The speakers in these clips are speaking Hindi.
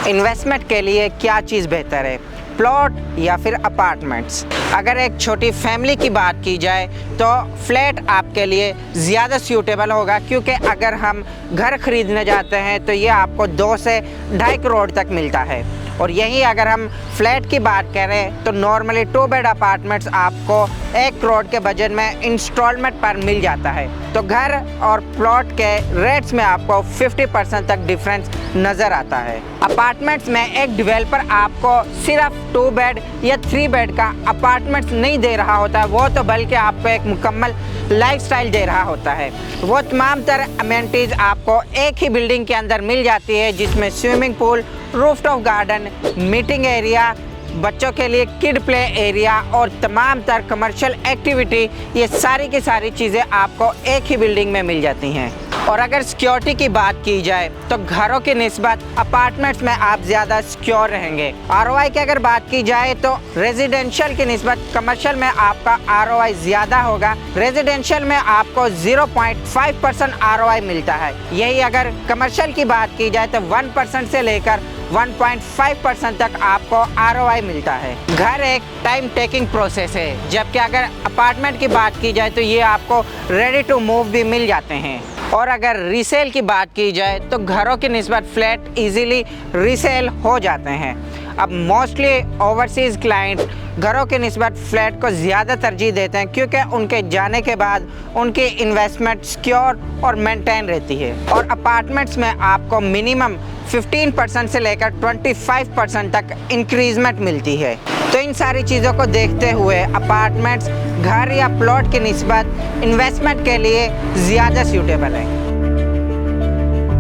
इन्वेस्टमेंट के लिए क्या चीज़ बेहतर है, प्लॉट या फिर अपार्टमेंट्स? अगर एक छोटी फैमिली की बात की जाए तो फ्लैट आपके लिए ज़्यादा सूटेबल होगा, क्योंकि अगर हम घर ख़रीदने जाते हैं तो ये आपको 2 से 2.5 करोड़ तक मिलता है। और यहीं अगर हम फ्लैट की बात करें तो नॉर्मली 2 बेड अपार्टमेंट्स आपको 1 करोड़ के बजट में इंस्टॉलमेंट पर मिल जाता है। तो घर और प्लॉट के रेट्स में आपको 50% तक डिफरेंस नज़र आता है। अपार्टमेंट्स में एक डेवलपर आपको सिर्फ 2 बेड या 3 बेड का अपार्टमेंट्स नहीं दे रहा होता है, वो तो बल्कि आपको एक मुकम्मल लाइफस्टाइल दे रहा होता है। वो तमाम तरह अमेनिटीज़ आपको एक ही बिल्डिंग के अंदर मिल जाती है, जिसमें swimming pool, rooftop garden, meeting area, बच्चों के लिए किड प्ले एरिया और तमाम तरह कमर्शियल एक्टिविटी, ये सारी की सारी चीज़ें आपको एक ही बिल्डिंग में मिल जाती हैं। और अगर सिक्योरिटी की बात की जाए तो घरों की निस्बत अपार्टमेंट्स में आप ज़्यादा सिक्योर रहेंगे। आरओआई की अगर बात की जाए तो रेजिडेंशियल की निस्बत कमर्शियल में आपका आरओआई ज़्यादा होगा। रेजिडेंशियल में आपको 0.5% आरओआई मिलता है। यही अगर कमर्शियल की बात की जाए तो 1% से लेकर 1.5% तक आपको आरओआई मिलता है। घर एक टाइम टेकिंग प्रोसेस है, जबकि अगर अपार्टमेंट की बात की जाए तो ये आपको रेडी टू मूव भी मिल जाते हैं। और अगर रीसेल की बात की जाए तो घरों की निस्बत फ्लैट इजीली रीसेल हो जाते हैं। अब मोस्टली ओवरसीज़ क्लाइंट घरों की निस्बत फ्लैट को ज़्यादा तरजीह देते हैं, क्योंकि उनके जाने के बाद उनकी इन्वेस्टमेंट सिक्योर और मेंटेन रहती है। और अपार्टमेंट्स में आपको मिनिमम 15% से लेकर 25% तक इंक्रीजमेंट मिलती है। तो इन सारी चीज़ों को देखते हुए अपार्टमेंट्स घर या प्लॉट की निस्बत इन्वेस्टमेंट के लिए ज़्यादा सूटेबल है।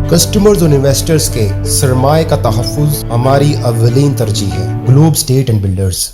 कस्टमर्स और इन्वेस्टर्स के सरमाए का तहफ़्फ़ुज़ हमारी अव्वलीन तरजीह है। Globe state and builders.